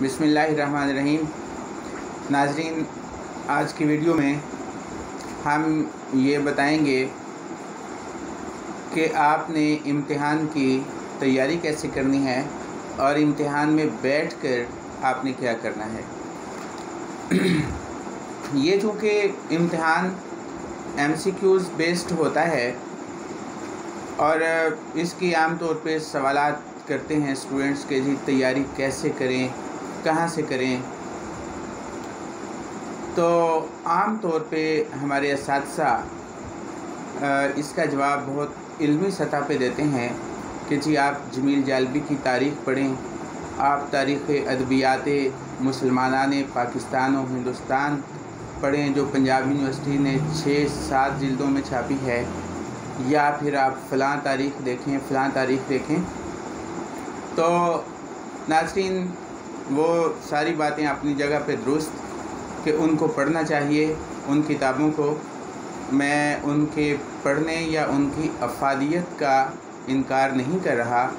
बिस्मिल्लाहिर्रहमानिर्रहीम। नाज़रीन, आज की वीडियो में हम ये बताएंगे कि आपने इम्तिहान की तैयारी कैसे करनी है और इम्तिहान में बैठकर आपने क्या करना है। ये चूँकि इम्तिहान MCQs बेस्ड होता है और इसकी आम तौर पे सवालात करते हैं स्टूडेंट्स के जी तैयारी कैसे करें, कहाँ से करें। तो आम तौर पे हमारे असातिज़ा इसका जवाब बहुत इल्मी सतह पे देते हैं कि जी आप जमील जालबी की तारीख़ पढ़ें, आप तारीख़ अदबियात मुसलमानाने पाकिस्तान और हिंदुस्तान पढ़ें जो पंजाब यूनिवर्सिटी ने 6-7 जिल्दों में छापी है, या फिर आप फ़लाँ तारीख़ देखें, फ़लाँ तारीख़ देखें। तो नाज़रीन, वो सारी बातें अपनी जगह पे दुरुस्त कि उनको पढ़ना चाहिए। उन किताबों को मैं उनके पढ़ने या उनकी अफादियत का इनकार नहीं कर रहा,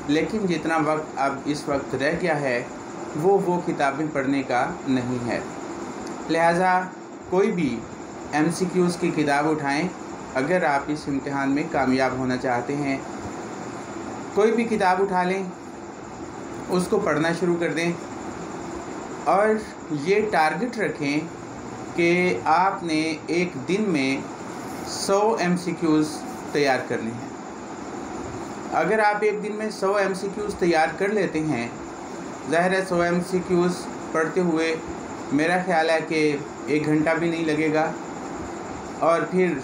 लेकिन जितना वक्त अब इस वक्त रह गया है वो किताबें पढ़ने का नहीं है। लिहाजा कोई भी MCQs की किताब उठाएं अगर आप इस इम्तिहान में कामयाब होना चाहते हैं। कोई भी किताब उठा लें, उसको पढ़ना शुरू कर दें और ये टारगेट रखें कि आपने एक दिन में 100 MCQs तैयार करने हैं। अगर आप एक दिन में 100 MCQs तैयार कर लेते हैं, ज़ाहिर है 100 MCQs पढ़ते हुए मेरा ख्याल है कि 1 घंटा भी नहीं लगेगा। और फिर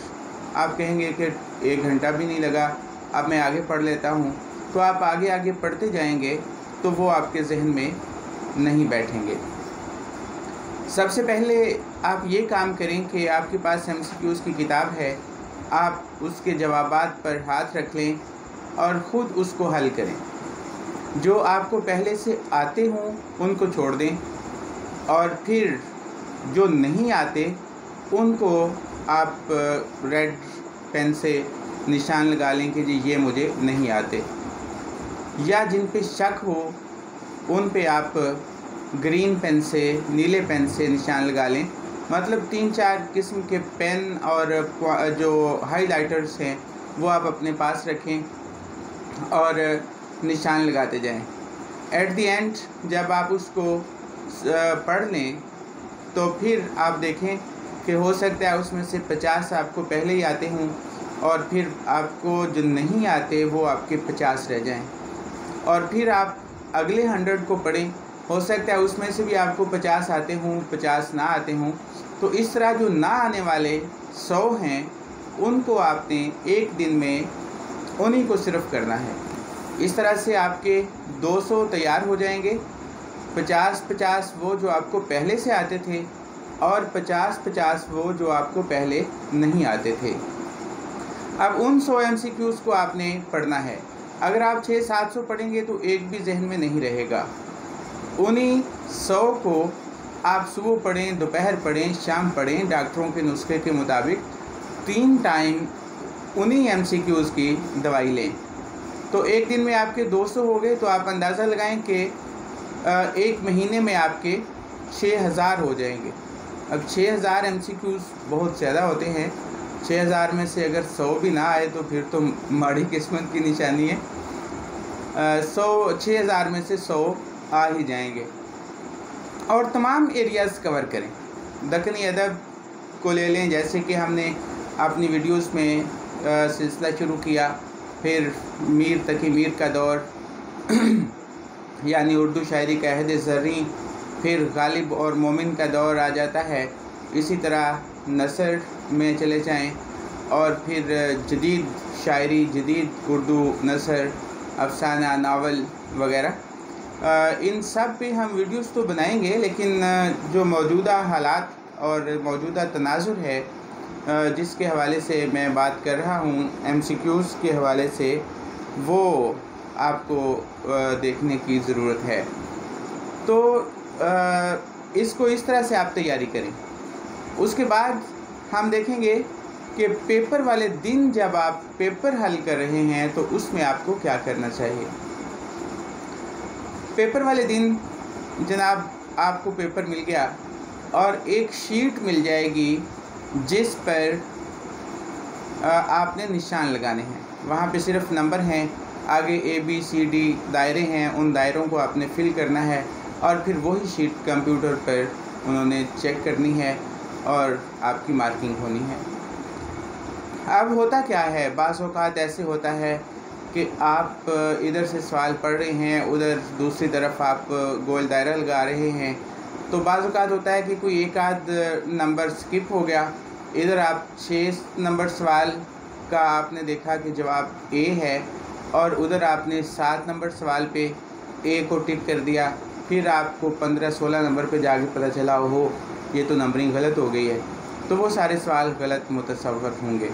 आप कहेंगे कि 1 घंटा भी नहीं लगा, अब मैं आगे पढ़ लेता हूँ। तो आप आगे आगे पढ़ते जाएंगे तो वो आपके जहन में नहीं बैठेंगे। सबसे पहले आप ये काम करें कि आपके पास MCQs की किताब है, आप उसके जवाबात पर हाथ रख लें और ख़ुद उसको हल करें। जो आपको पहले से आते हों उनको छोड़ दें और फिर जो नहीं आते उनको आप रेड पेन से निशान लगा लें कि जी ये मुझे नहीं आते, या जिन पे शक हो उन पे आप ग्रीन पेन से, नीले पेन से निशान लगा लें। मतलब 3-4 किस्म के पेन और जो हाइलाइटर्स हैं वो आप अपने पास रखें और निशान लगाते जाएं। एट द एंड जब आप उसको पढ़ लें तो फिर आप देखें कि हो सकता है उसमें से 50 आपको पहले ही आते हों और फिर आपको जो नहीं आते वो आपके 50 रह जाएं, और फिर आप अगले 100 को पढ़ें। हो सकता है उसमें से भी आपको 50 आते हों, 50 ना आते हों। तो इस तरह जो ना आने वाले 100 हैं उनको आपने एक दिन में उन्हीं को सिर्फ करना है। इस तरह से आपके 200 तैयार हो जाएंगे। 50-50 वो जो आपको पहले से आते थे और 50-50 वो जो आपको पहले नहीं आते थे। अब उन 100 MCQs को आपने पढ़ना है। अगर आप 600-700 पढ़ेंगे तो एक भी जहन में नहीं रहेगा। उन्हीं 100 को आप सुबह पढ़ें, दोपहर पढ़ें, शाम पढ़ें, डॉक्टरों के नुस्खे के मुताबिक 3 टाइम उन्हीं MCQs की दवाई लें। तो एक दिन में आपके 200 हो गए, तो आप अंदाज़ा लगाएं कि एक महीने में आपके 6000 हो जाएंगे। अब 6000 MCQs बहुत ज़्यादा होते हैं। 6000 में से अगर 100 भी ना आए तो फिर तो माड़ी किस्मत की निशानी है। 6000 में से 100 आ ही जाएंगे और तमाम एरियाज़ कवर करें। दक्कनी अदब को ले लें, जैसे कि हमने अपनी वीडियोस में सिलसिला शुरू किया, फिर मीर तकी मीर का दौर यानी उर्दू शायरी का अहद ज़र्री, फिर गालिब और मोमिन का दौर आ जाता है। इसी तरह नसर में चले जाएं और फिर जदीद शायरी, जदीद उर्दू नसर, अफसाना, नावल वगैरह, इन सब पे हम वीडियोस तो बनाएंगे, लेकिन जो मौजूदा हालात और मौजूदा तनाजुर है जिसके हवाले से मैं बात कर रहा हूँ, MCQs के हवाले से, वो आपको देखने की ज़रूरत है। तो इसको इस तरह से आप तैयारी करें। उसके बाद हम देखेंगे कि पेपर वाले दिन जब आप पेपर हल कर रहे हैं तो उसमें आपको क्या करना चाहिए। पेपर वाले दिन जनाब आपको पेपर मिल गया और एक शीट मिल जाएगी जिस पर आपने निशान लगाने हैं। वहाँ पे सिर्फ नंबर हैं, आगे ABCD दायरे हैं, उन दायरों को आपने फिल करना है और फिर वही शीट कंप्यूटर पर उन्होंने चेक करनी है और आपकी मार्किंग होनी है। अब होता क्या है, बाज़ औक़ात ऐसे होता है कि आप इधर से सवाल पढ़ रहे हैं, उधर दूसरी तरफ आप गोल दायरा लगा रहे हैं, तो बाज़ औक़ात होता है कि कोई एक आध नंबर स्किप हो गया। इधर आप 6 नंबर सवाल का आपने देखा कि जवाब A है और उधर आपने 7 नंबर सवाल पे A को टिक कर दिया, फिर आपको 15-16 नंबर पे जाके पता चला हो ये तो नंबरिंग गलत हो गई है, तो वो सारे सवाल गलत मुतसव्वर होंगे।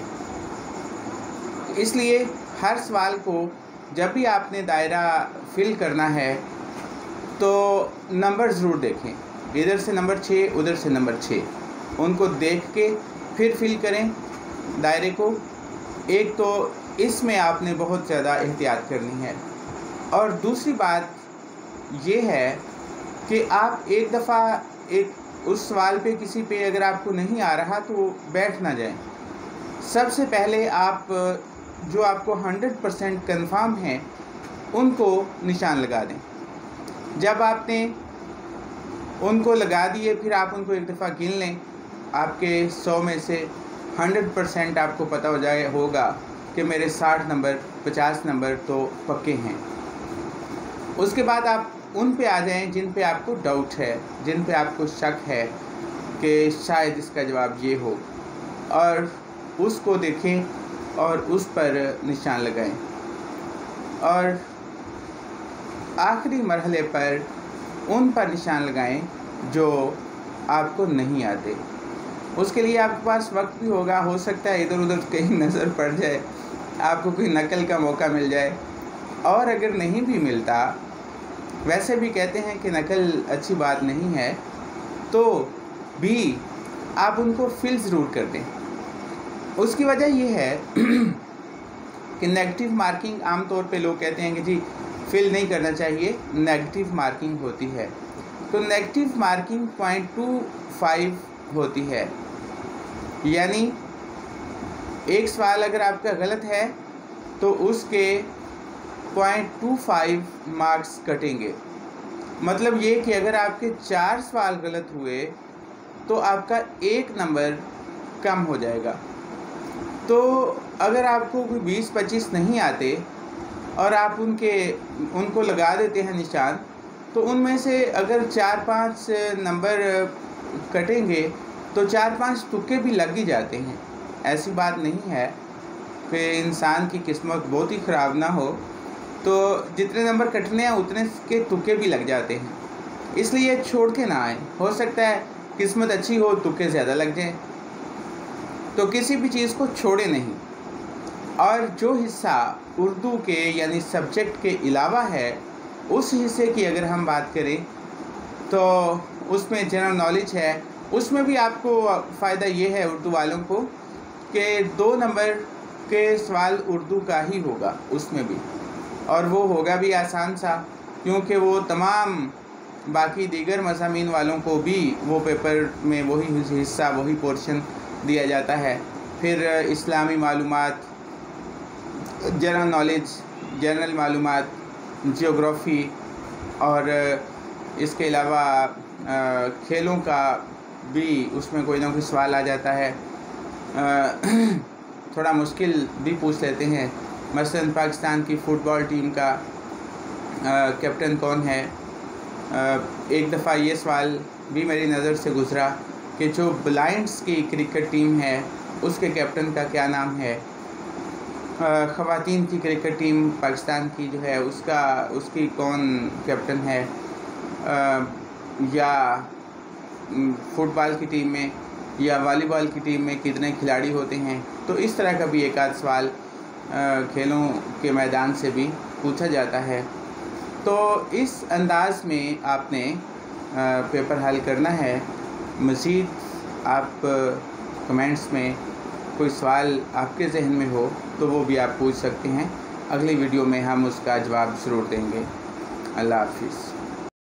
इसलिए हर सवाल को जब भी आपने दायरा फिल करना है तो नंबर ज़रूर देखें, इधर से नंबर 6 उधर से नंबर 6, उनको देख के फिर फिल करें दायरे को। एक तो इसमें आपने बहुत ज़्यादा एहतियात करनी है और दूसरी बात ये है कि आप एक दफ़ा एक उस सवाल पे किसी पे अगर आपको नहीं आ रहा तो बैठ ना जाएं। सबसे पहले आप जो आपको 100% कन्फर्म हैं उनको निशान लगा दें। जब आपने उनको लगा दिए फिर आप उनको एक दफ़ा गिन लें, आपके 100 में से 100% आपको पता होगा कि मेरे 60 नंबर 50 नंबर तो पक्के हैं। उसके बाद आप उन पे आ जाएं जिन पे आपको डाउट है, जिन पे आपको शक है कि शायद इसका जवाब ये हो, और उसको देखें और उस पर निशान लगाएं। और आखिरी मरहले पर उन पर निशान लगाएं जो आपको नहीं आते। उसके लिए आपके पास वक्त भी होगा, हो सकता है इधर उधर कहीं नज़र पड़ जाए, आपको कोई नकल का मौका मिल जाए, और अगर नहीं भी मिलता, वैसे भी कहते हैं कि नकल अच्छी बात नहीं है, तो भी आप उनको फिल ज़रूर कर दें। उसकी वजह यह है कि नेगेटिव मार्किंग आमतौर पे लोग कहते हैं कि जी फिल नहीं करना चाहिए, नेगेटिव मार्किंग होती है। तो नेगेटिव मार्किंग 0.25 होती है, यानी एक सवाल अगर आपका गलत है तो उसके 0.25 मार्क्स कटेंगे। मतलब ये कि अगर आपके 4 सवाल गलत हुए तो आपका 1 नंबर कम हो जाएगा। तो अगर आपको कोई 20-25 नहीं आते और आप उनको लगा देते हैं निशान, तो उनमें से अगर 4-5 नंबर कटेंगे तो 4-5 तुक्के भी लग ही जाते हैं। ऐसी बात नहीं है कि इंसान की किस्मत बहुत ही ख़राब ना हो, तो जितने नंबर कटने हैं उतने के तुक्के भी लग जाते हैं। इसलिए छोड़ के ना आए, हो सकता है किस्मत अच्छी हो, तुक्के ज़्यादा लग जाएं। तो किसी भी चीज़ को छोड़े नहीं। और जो हिस्सा उर्दू के यानी सब्जेक्ट के अलावा है, उस हिस्से की अगर हम बात करें तो उसमें जनरल नॉलेज है। उसमें भी आपको फ़ायदा ये है उर्दू वालों को कि 2 नंबर के सवाल उर्दू का ही होगा उसमें भी, और वो होगा भी आसान सा, क्योंकि वो तमाम बाकी दीगर मज़ामीन वालों को भी वो पेपर में वही हिस्सा वही पोर्शन दिया जाता है। फिर इस्लामी मालूमात, जनरल नॉलेज, जनरल मालूमात, जियोग्राफ़ी, और इसके अलावा खेलों का भी उसमें कोई ना कोई सवाल आ जाता है। थोड़ा मुश्किल भी पूछ लेते हैं, मसलन पाकिस्तान की फ़ुटबॉल टीम का कैप्टन कौन है। एक दफ़ा ये सवाल भी मेरी नज़र से गुज़रा कि जो ब्लाइंड्स की क्रिकेट टीम है उसके कैप्टन का क्या नाम है। ख़वातीन की क्रिकेट टीम पाकिस्तान की जो है उसकी कौन कैप्टन है, या फ़ुटबॉल की टीम में या वॉलीबॉल की टीम में कितने खिलाड़ी होते हैं। तो इस तरह का भी एक आध सवाल खेलों के मैदान से भी पूछा जाता है। तो इस अंदाज़ में आपने पेपर हल करना है। मज़ीद आप कमेंट्स में कोई सवाल आपके जहन में हो तो वो भी आप पूछ सकते हैं। अगली वीडियो में हम उसका जवाब ज़रूर देंगे। अल्लाह हाफ़िज़।